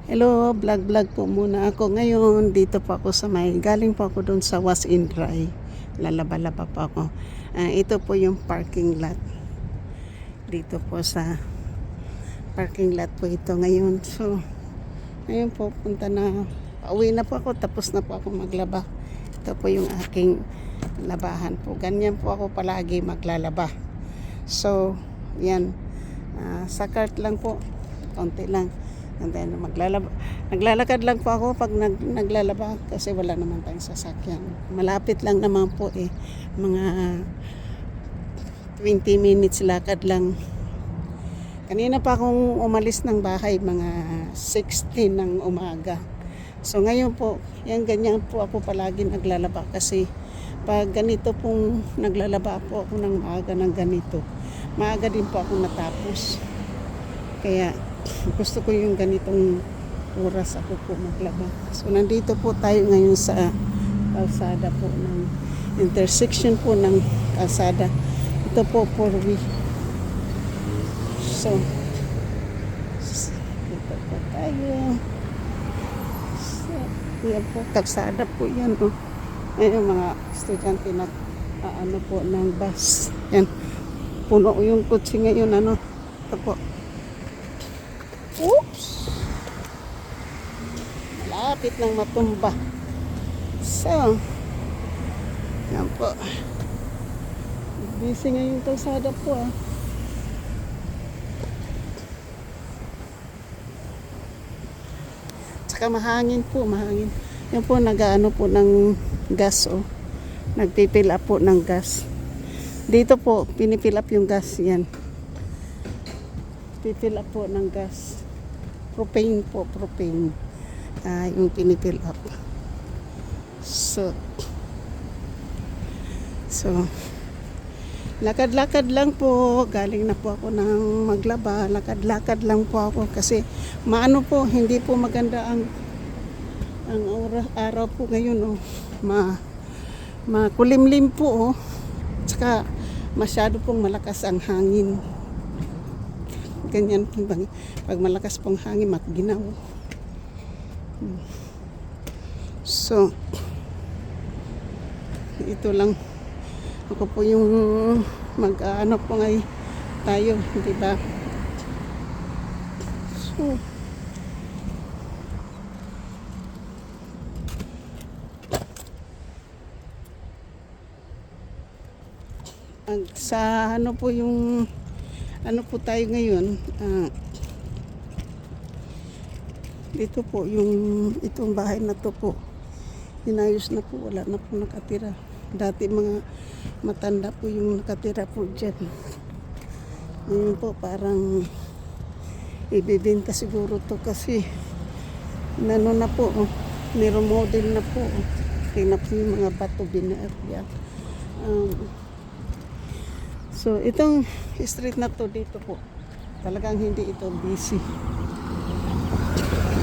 Hello, vlog po muna ako ngayon. Dito po ako sa galing po ako doon sa wash and dry. Lalaba-laba pa ako. Ito po yung parking lot. Dito po sa parking lot po ito ngayon. So, ngayon po pauwi na po ako. Tapos na po ako maglaba. Ito po yung aking labahan po. Ganyan po ako palagi maglalaba. So, yan. Sa cart lang po. Konti lang. And then naglalakad lang po ako pag naglalaba kasi wala naman tayong sasakyan. Malapit lang naman po mga 20 minutes lakad lang. Kanina pa akong umalis ng bahay mga 16 ng umaga. So ngayon po, ganyan po ako palagi naglalaba kasi pag ganito pong naglalaba po ako ng maaga ng ganito, maaga din po ako natapos. Kaya gusto ko yung ganitong oras ako po maglaba. So nandito po tayo ngayon sa kalsada po ng intersection po ng kalsada. Ito po 4-way. So dito po tayo. So yan po kalsada po yan. Ngayon mga estudyante na po ng bus. Yan. Puno yung kotse ngayon Ito po. Oops! Malapit nang matumba. So, yan po. Busy ngayon kalsada po Tsaka mahangin po, mahangin. Yan po, nag-ano po ng gas Nagpipill up po ng gas. Dito po, pinipill up yung gas yan. Pipill up po ng gas. Propane po, propane. Yung pinipill up. So, lakad-lakad lang po. Galing na po ako ng maglaba. Lakad-lakad lang po ako kasi hindi po maganda ang araw po ngayon makulimlim po Tsaka masyado pong malakas ang hangin. Ganyan po pag malakas pong hangin matginaw. So ito lang ako po yung po ngayon tayo, di ba? So sa po yung po tayo ngayon dito po itong bahay na to po inayos na po, wala na po nakatira. Dati mga matanda po yung nakatira po dyan. Ngayon po parang ibibenta siguro to kasi na po niremodel na po tingnan po yung mga bato binayat. So itong street na to dito po talagang hindi ito busy.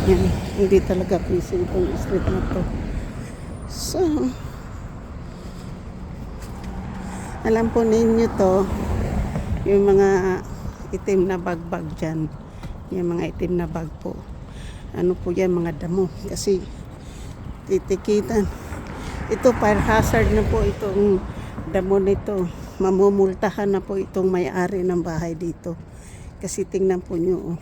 Yan, hindi talaga busy itong street na to. So alam po ninyo to yung mga itim na bagbag dyan, yung mga itim na bag po po yan, mga damo kasi titikitan ito, fire hazard na po itong damo nito. Mamumultahan na po itong may-ari ng bahay dito kasi tingnan po nyo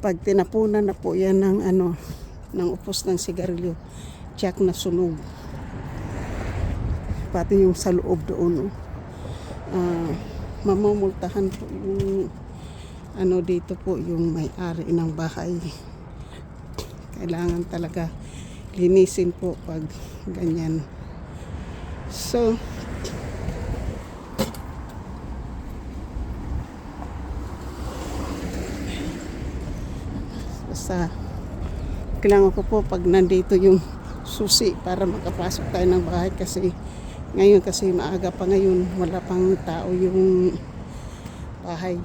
pag tinapunan na po yan ng upos ng sigarilyo, tiyak na sunog pati yung sa loob doon mamumultahan po yung dito po yung may-ari ng bahay. Kailangan talaga linisin po pag ganyan. So kailangan ko po pag nandito yung susi para makapasok tayo ng bahay kasi ngayon maaga pa ngayon, wala pang tao yung bahay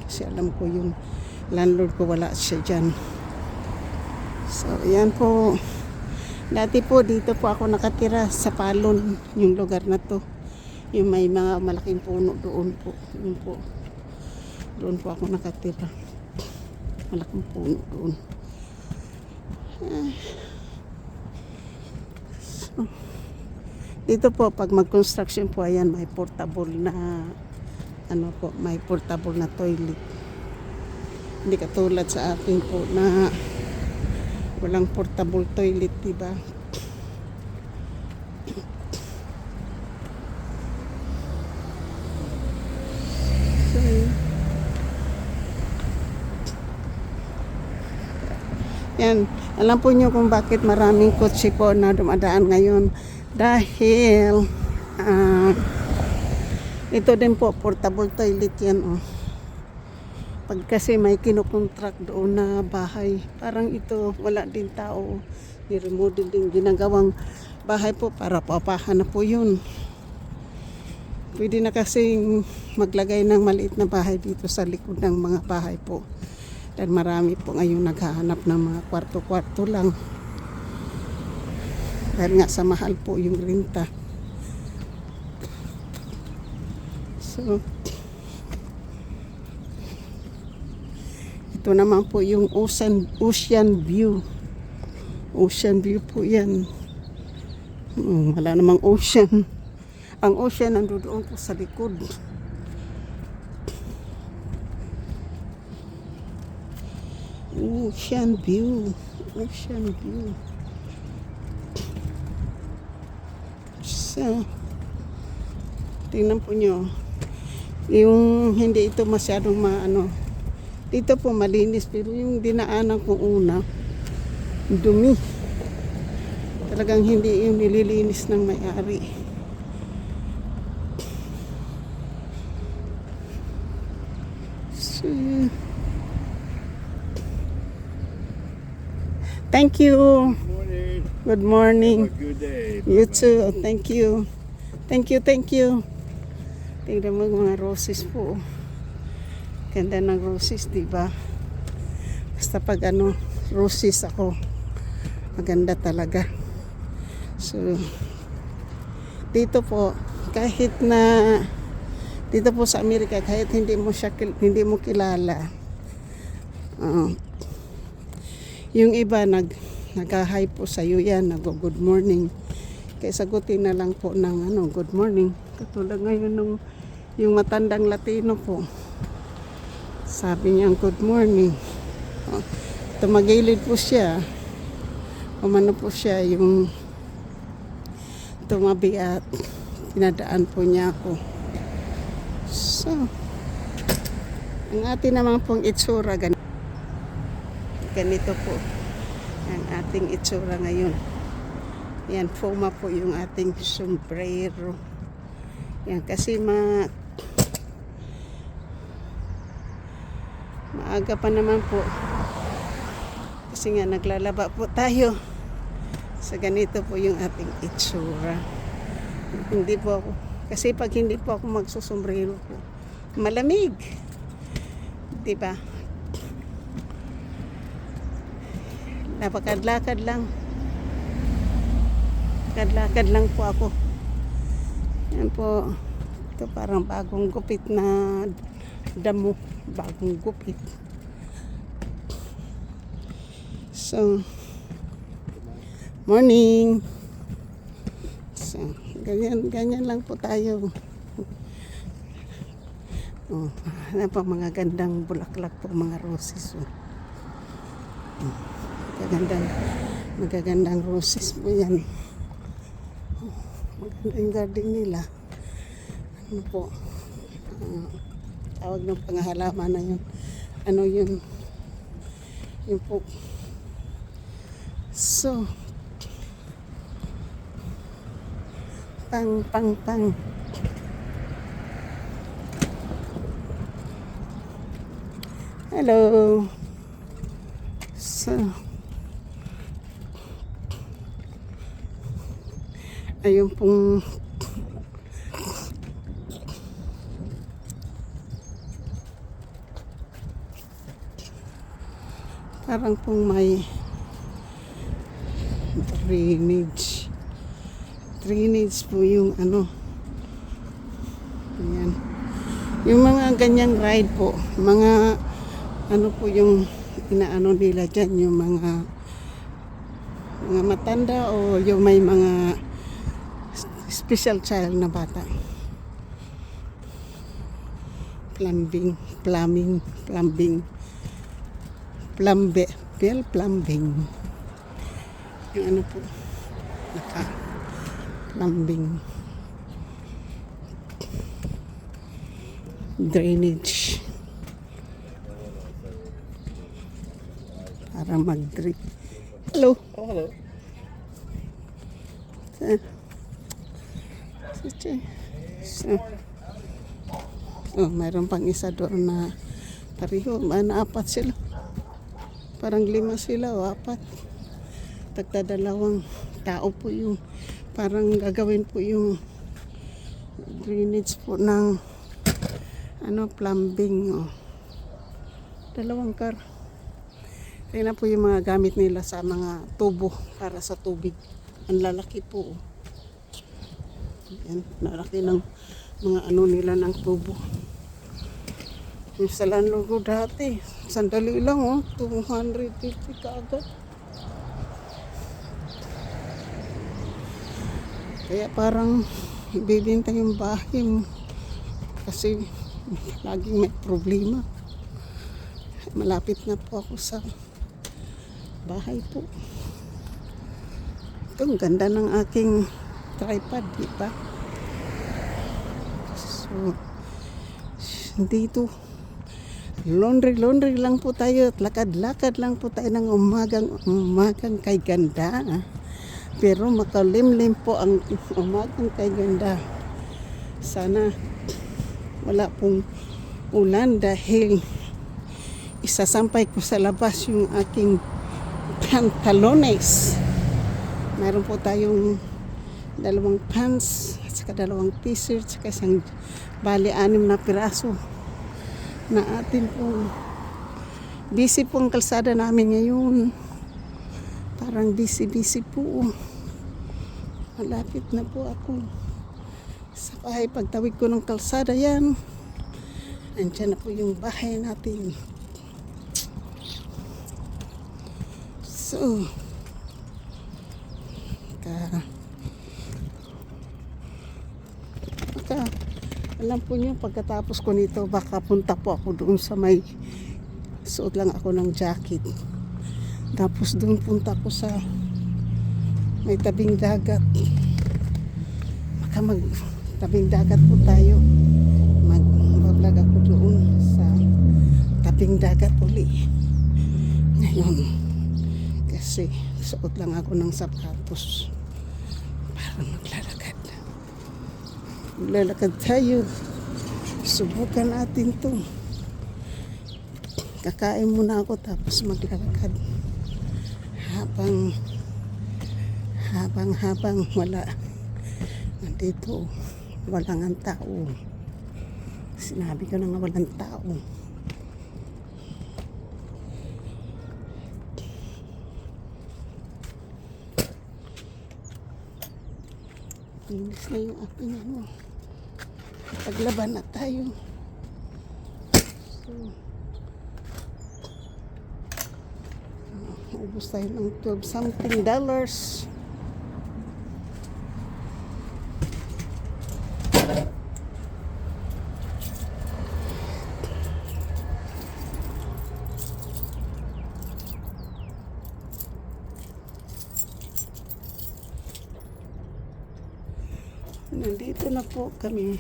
kasi alam ko yung landlord ko wala siya dyan. So yan po, dati po dito po ako nakatira sa Palon, yung lugar na to, yung may mga malaking puno doon po, doon po ako nakatira. Malaking puno doon. Dito po, pag mag-construction po, ayan, may portable na, ano po, may portable na toilet. Hindi katulad sa atin po na walang portable toilet, diba? So, yan. Alam po nyo kung bakit maraming kotse po na dumadaan ngayon. Dahil, ito din po, portable toilet yan, oh. Pag kasi may kinokontract doon na bahay, parang ito, wala din tao. Ni-remodel din, ginagawang bahay po para papahan na po yun. Pwede na kasing maglagay ng maliit na bahay dito sa likod ng mga bahay po. Dan marami po ngayon naghahanap ng mga kwarto-kwarto lang. Dahil nga sa mahal po yung renta. So, ito naman po yung ocean view. Ocean view po yan. Wala namang ocean. Ang ocean nandoon po sa likod. Ocean view. Ocean view. So, tingnan po nyo. Yung hindi ito masyadong maano. Dito po malinis, pero yung dinaanan kong una, dumi. Talagang hindi yung nililinis ng may-ari. So, thank you. Morning. Good morning. Have a good day. You too. Thank you. Thank you, thank you. Tingnan mo mga roses po. Ganda ng roses, diba? Basta pag ano, roses ako, maganda talaga. So, dito po, kahit na, dito po sa Amerika, kahit hindi mo kilala, yung iba nag-hi po sa iyo yan, nag-good morning. Kaya sagutin na lang po ng good morning. Katulad ngayon yung matandang Latino po. Sabi niya good morning. Tumagilid po siya. Umano po siya yung tumabi at pinadaan po niya ako. So, ang atin naman pong itsura ganito po ang ating itsura ngayon. Yan, Puma po yung ating sombrero. Yan, kasi maaga pa naman po. Kasi nga naglalaba po tayo. Sa ganito po yung ating itsura. Hindi po ako, kasi pag hindi po ako magsusombrero po, malamig. Diba? Napakadlakad lang. Lakad lang po ako. Yan po. Ito parang bagong gupit na damo. Bagong gupit. So, morning. So, ganyan lang po tayo. Oh, ano pa mga gandang bulaklak po, mga roses. Magagandang roses po yan. Maganda yung garden nila. Ano po, tawag ng pangahalaman na yun. Ano yun? Yun po. So, pang. Hello. So, ayun pong parang pong may drainage po yung ayan, yung mga ganyang ride po, mga po yung inaano nila dyan, yung mga mga matanda o yung may mga special child na bata. Plumbing, yung ano po, plumbing, drainage para mag-drip. Hello. Oh, hello. Mayroon pang isa doon na pareho, apat sila. Parang 5 sila o 4. Tagdadalawang tao po yung parang gagawin po yung drainage po ng plumbing. Dalawang car. Kaya na po yung mga gamit nila sa mga tubo para sa tubig. Ang lalaki po. Yan, lalaki ng mga nila ng tubo. Yung sa Lanlogo dati, sandali lang 250 kaagad. Kaya parang ibibenta yung bahay mo kasi laging may problema. Malapit na po ako sa bahay po. Ito, ang ganda ng aking tripod, di ba? So, dito, laundry lang po tayo at lakad-lakad lang po tayo ng umagang kay ganda. Pero makalimlim po ang umagang kay ganda. Sana wala pong ulan dahil isasampay ko sa labas yung aking pantalones. Meron po tayong 2 pants at saka 2 t-shirt saka isang bali 6 na piraso na atin po. Busy po ang kalsada namin ngayon. Parang busy po. Malapit na po ako sa bahay. Pagtawid ko ng kalsada yan, andyan na po yung bahay natin. So, alam po niyo, pagkatapos ko nito, baka punta po ako doon sa may, suot lang ako ng jacket. Tapos doon punta ko sa may tabing dagat. Baka tabing dagat po tayo. Mag-vlog ako doon sa tabing dagat uli. Ngayon, kasi suot lang ako ng sapatos para maglalakad. Maglalakad tayo. Subukan natin to. Kakain muna ako tapos maglalakad. Habang wala. Nandito, walang ang tao. Sinabi ko na nga walang tao. Inis na yung aking paglaban na tayo. So, ubos tayo ng $12 something. Nandito na po kami.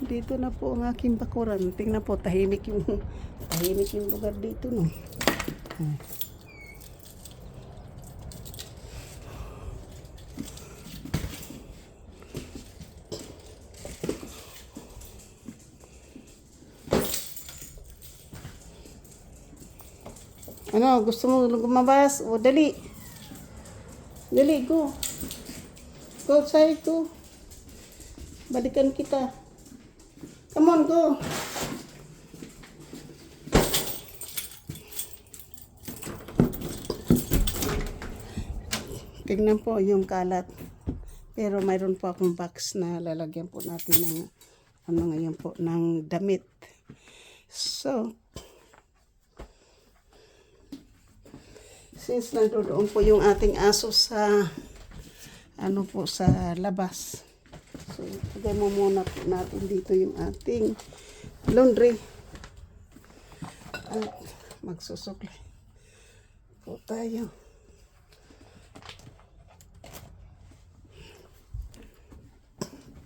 Dito na po ang aking bakuran. Tingnan po, tahimik yung lugar dito, no. Ano, gusto mo lumabas? O, dali. Dali, go. Go outside, go. Balikan kita. Come on, go. Tignan po yung kalat. Pero mayroon po akong box na lalagyan po natin ng ngayon po, ng damit. Since nandoon po yung ating aso sa ano po sa labas. So, lagay mo muna po natin dito yung ating laundry. At magsusuklay po tayo.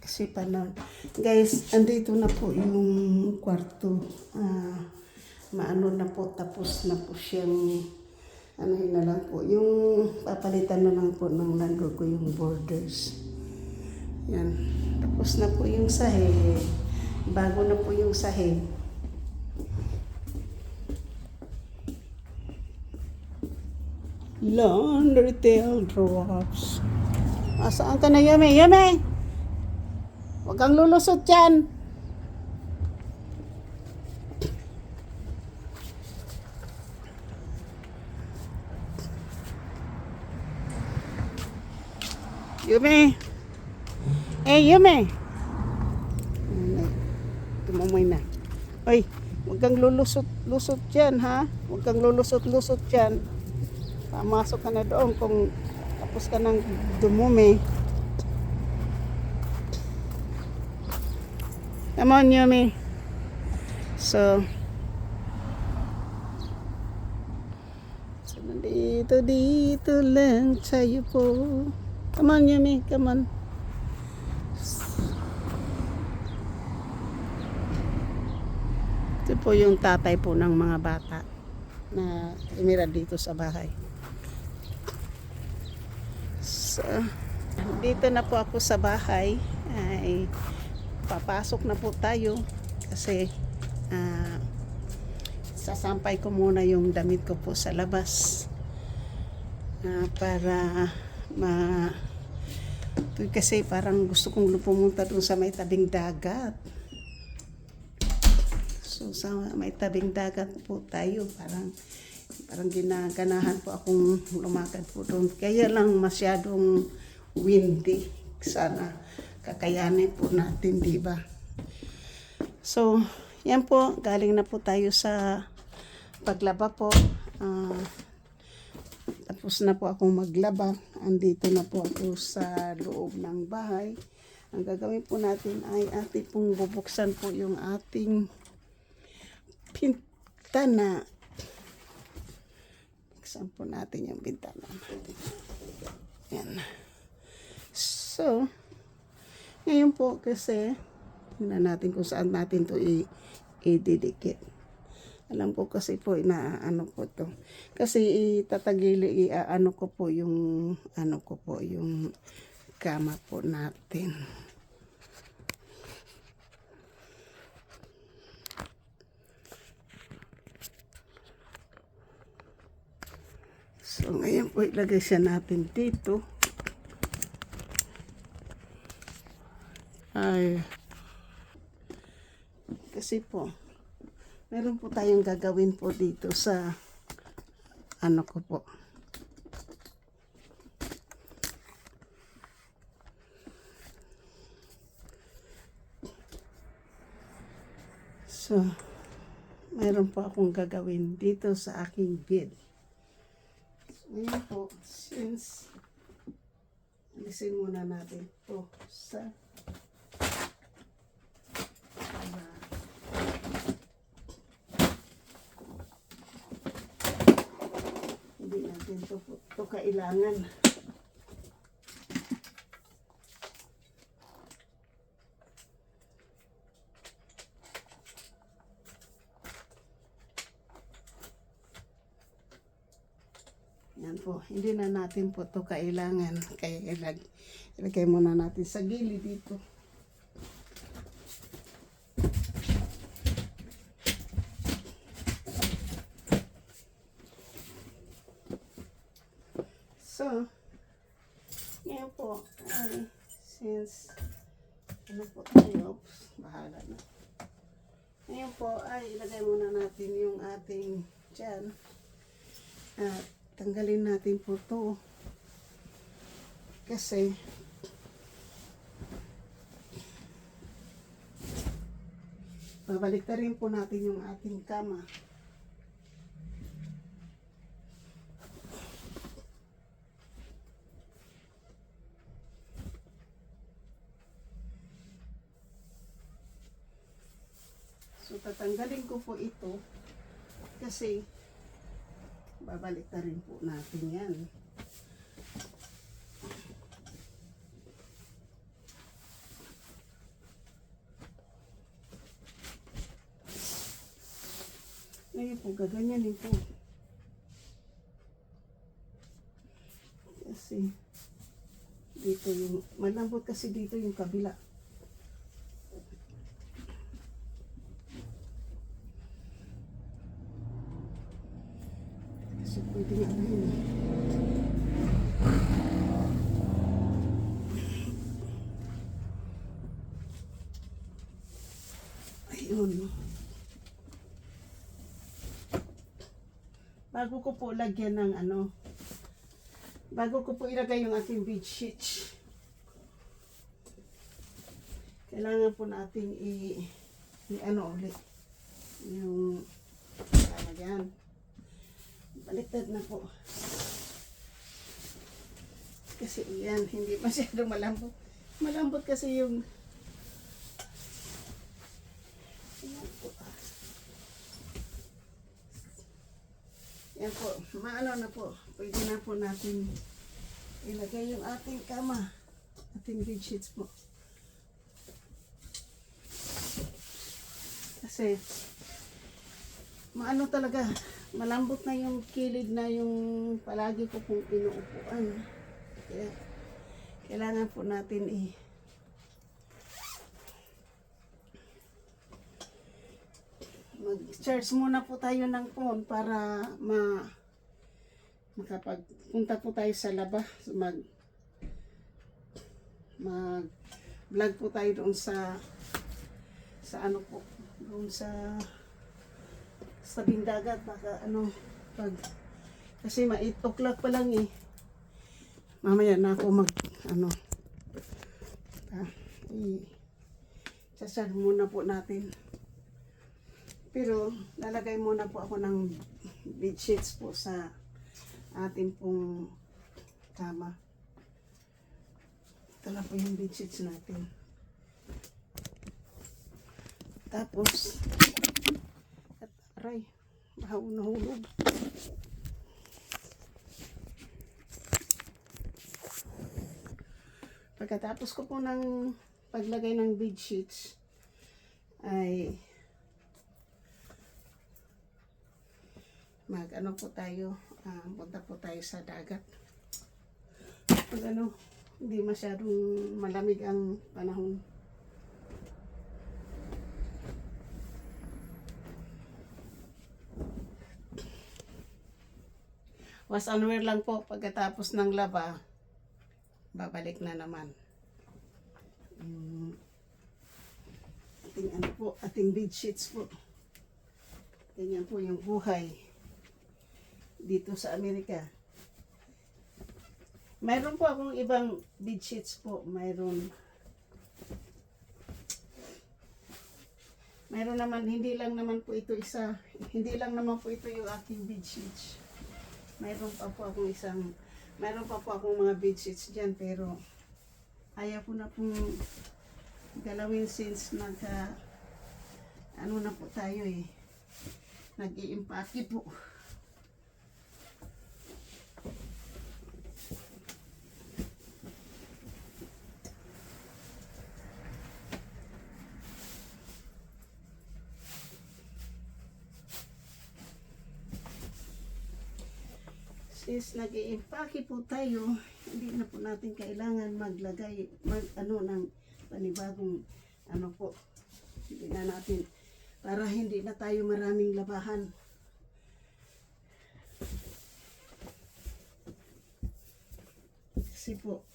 Kasi pa na, guys, andito na po yung kwarto. Maano na po, tapos na po siyang, ano na lang po, yung papalitan na lang po ng landlord ko yung borders. Yan. Tapos na po yung sahig. Bago na po yung sahig. Laundry tail drops. Asaan ka na, Yumi? Yumi! Huwag kang lulusot dyan. Yumi! Yumi! Tumamoy na. Oy, huwag kang lulusot-lusot dyan, ha? Huwag kang lulusot-lusot dyan. Pamasok ka na doon kung tapos ka ng dumumi. Come on, Yumi. So dito lang tayo po. Come on, Yumi. Come on. Ito po yung tatay po ng mga bata na tumira dito sa bahay. So, dito na po ako sa bahay. Ay papasok na po tayo kasi sasampay ko muna yung damit ko po sa labas para kasi parang gusto kong pumunta doon sa may tabing dagat. So sa may tabing dagat po tayo, parang ginaganahan po akong lumakad po doon, kaya lang masyadong windy. Sana kakayanin po natin, di ba? So, yan po, galing na po tayo sa paglaba po. Tapos na po akong maglaba. Andito na po ako sa loob ng bahay. Ang gagawin po natin ay ating pong bubuksan po yung ating bintana. Buksan po natin yung bintana. Yan. So, ngayon po kasi, tingnan natin kung saan natin to ididikit. Alam ko kasi po na ano po to. Kasi itatagili, ano ko po yung kama po natin. So, ngayon po ilagay siya natin dito. Ay, kasi po, meron po tayong gagawin po dito sa ano ko po. So, meron po akong gagawin dito sa aking bed. So, ngayon po, since alisin muna natin po sa hindi natin to kailangan. Yan po, hindi na natin po to kailangan. Kaya ilagay muna natin sa gilid dito. So, ngayon po, since, ano po tayo, bahala na. Ngayon po, ilagay muna natin yung ating dyan. At tanggalin natin po to. Kasi, babalik na rin po natin yung ating kama. So tatanggalin ko po ito kasi babalik na rin po natin yan. Ngayon po, gaganyanin po. Kasi, dito yung, malambot kasi dito yung kabila. Kasi pwede nga na yun. Ayun. Bago ko po lagyan ng ano, bago ko po ilagay yung ating bead sheets, kailangan po natin ano ulit yung ano yan, baliktad na po kasi yan hindi masyadong malambot kasi yung yan po, maano na po, pwede na po natin ilagay yung ating kama, ating bed sheets po. Kasi, maano talaga, malambot na yung kilid na yung palagi ko pong inuupuan. Kaya, kailangan po natin mag-charge muna po tayo ng phone para makapagpunta po tayo sa labas, mag-vlog po tayo doon sa ano po, doon sa bindagat, baka ano, kasi 8 o'clock pa lang mamaya na ako i-charge muna po natin. Pero lalagay muna po ako ng bed sheets po sa ating pong kama. Ito na po yung bed sheets natin. Tapos, aray, baka nahulog. Pagkatapos ko po ng paglagay ng bed sheets, ay ano po tayo, punta po tayo sa dagat. Pag ano, hindi masyadong malamig ang panahon. Was unaware lang po, pagkatapos ng laba, babalik na naman. Ating ano po, ating bed sheets po. Ganyan po yung buhay dito sa Amerika. Mayroon po akong ibang bed sheets po. Mayroon naman, hindi lang naman po ito yung aking bed sheets. Mayroon pa po akong mga bed sheets dyan, pero ayaw ko na pong galawin since ano na po tayo nag-i-impake po. Since nag-i-impake po tayo, hindi na po natin kailangan maglagay ng panibagong ano po. Hindi na natin, para hindi na tayo maraming labahan. Kasi po,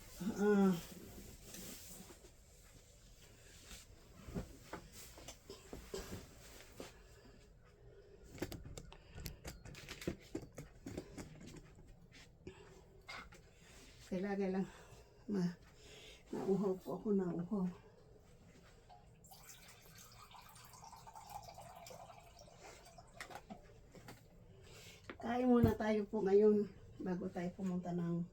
kailangan lang nauhaw po ako, nauhaw. Kain muna tayo po ngayon bago tayo pumunta ng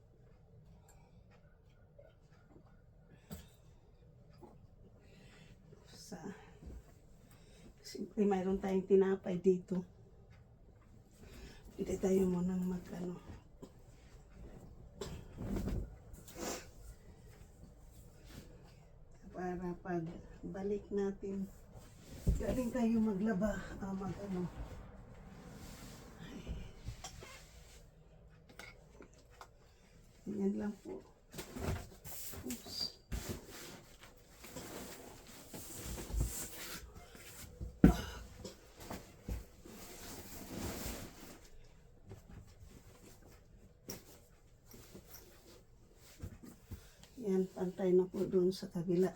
Siyempre, mayroon tayong tinapay dito. Hindi tayo munang mag-ano. Para pag balik natin, galing tayo maglaba, mag-ano. Yan lang po. Oops. Yan, pantay na po doon sa kabila.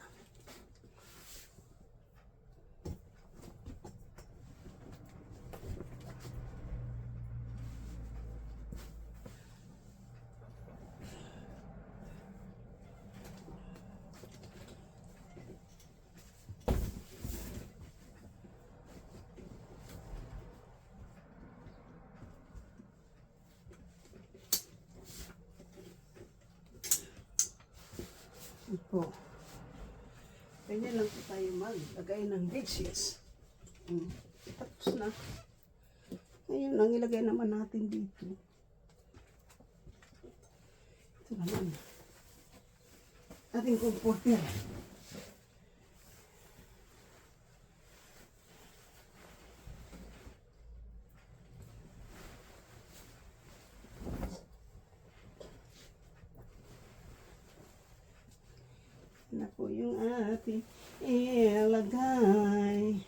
Po. Ganyan lang po tayo maglagay ng bedsheets. Tapos na. Ngayon, ang ilagay naman natin dito. Ito naman. Ating comforter. Na po yung ating ilagay.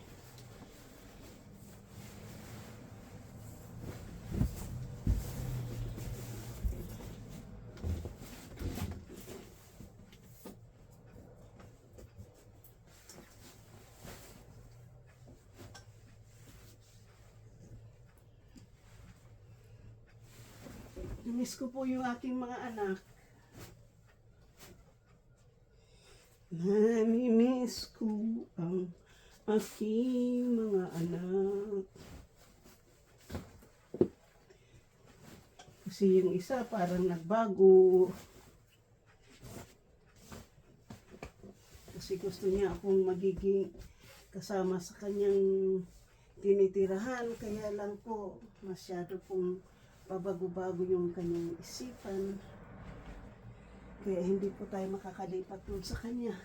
Miss ko po yung aking mga anak. Nami-miss ko ang aking mga anak. Kasi yung isa parang nagbago. Kasi gusto niya akong magiging kasama sa kanyang tinitirahan. Kaya lang po masyado pong pabago-bago yung kanyang isipan. Kaya hindi po tayo makakalipat doon sa kanya.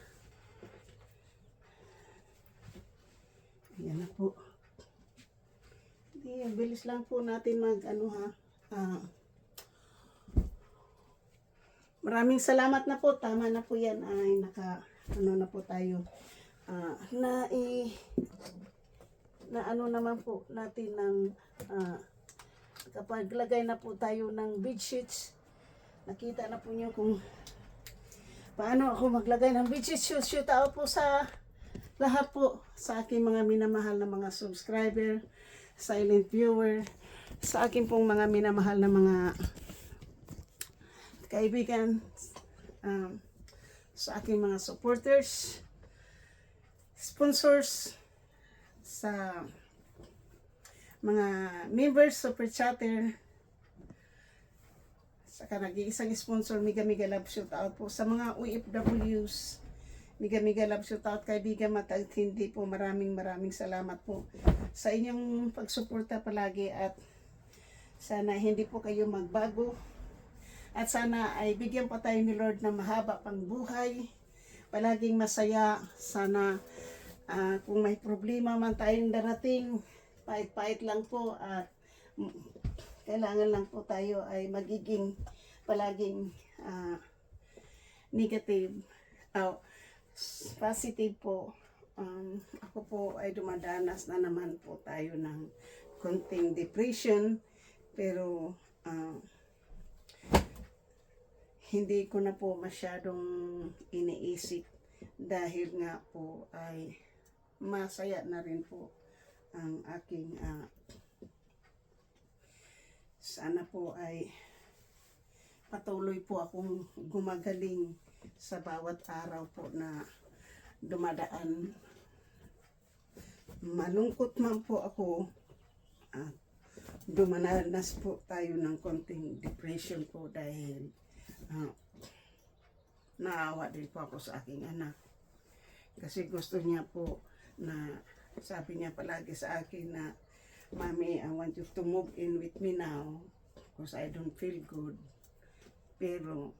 Ayan na po. Hindi, bilis lang po natin mag-ano ha. Maraming salamat na po. Tama na po yan. Ay, ano na po tayo. Na ano naman po natin ng kapag lagay na po tayo ng bedsheets. Nakita na po niyo kung paano ako maglagay ng bedsheets. Shoot out po sa lahat po sa aking mga minamahal na mga subscriber, silent viewer, sa aking pong mga minamahal na mga kaibigan, sa aking mga supporters, sponsors, sa mga members, super chatter, saka nag-iisang sponsor, Mega Love shout out po sa mga OFWs. Mega Love shout out kaibigan Matagtindi po. Maraming salamat po sa inyong pagsuporta palagi at sana hindi po kayo magbago at sana ay bigyan pa tayo ni Lord ng mahaba pang buhay, palaging masaya. Sana kung may problema man tayong darating, pait-pait lang po at kailangan lang po tayo ay magiging palaging negative, positive po. Ako po ay dumadanas na naman po tayo ng konting depression, pero hindi ko na po masyadong iniisip dahil nga po ay masaya na rin po ang aking sana po ay patuloy po akong gumagaling sa bawat araw po na dumadaan. Malungkot man po ako at dumananas po tayo ng konting depression po dahil naawa din po ako sa aking anak. Kasi gusto niya po na Sabi niya palagi sa akin na, Mami, I want you to move in with me now because I don't feel good. Pero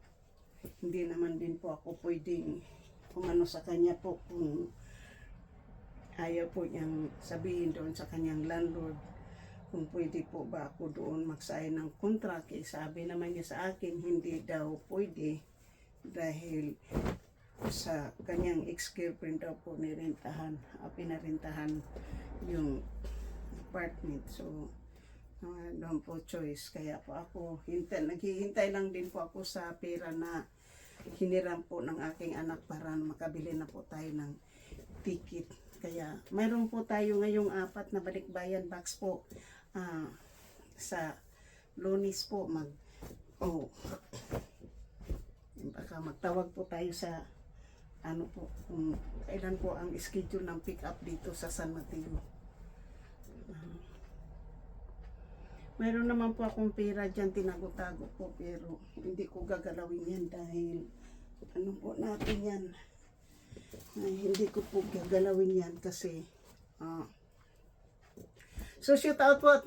hindi naman din po ako pwedeng kumano sa kanya po kung ayaw po niyang sabihin doon sa kanyang landlord kung pwede po ba ako doon magsign ng contract. Sabi naman niya sa akin hindi daw pwede dahil sa kanyang ex-girlfriend daw po pinarentahan yung apartment. So doon po choice. Kaya po ako naghihintay lang din po ako sa pera na hiniram po ng aking anak para makabili na po tayo ng ticket. Kaya mayroon po tayo ngayong 4 na balikbayan box po sa Lunes po baka magtawag po tayo sa ano po kung kailan po ang schedule ng pick up dito sa San Mateo. Mayroon naman po akong pera dyan, tinago-tago po, pero hindi ko gagalawin yan dahil ano po natin yan. Hindi ko po gagalawin yan kasi so shout out po at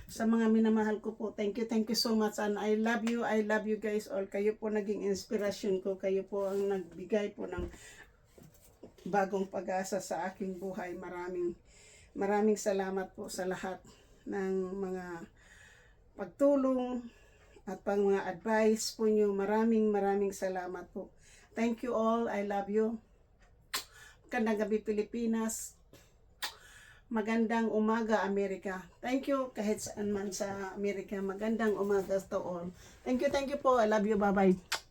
sa mga minamahal ko po. Thank you so much and I love you guys all. Kayo po naging inspirasyon ko, kayo po ang nagbigay po ng bagong pag-asa sa aking buhay. Maraming salamat po sa lahat ng mga pagtulong at pang mga advice po nyo. Maraming salamat po. Thank you all. I love you. Magandang gabi Pilipinas. Magandang umaga Amerika. Thank you kahit saan man sa Amerika. Magandang umaga to all. Thank you po. I love you. Bye-bye.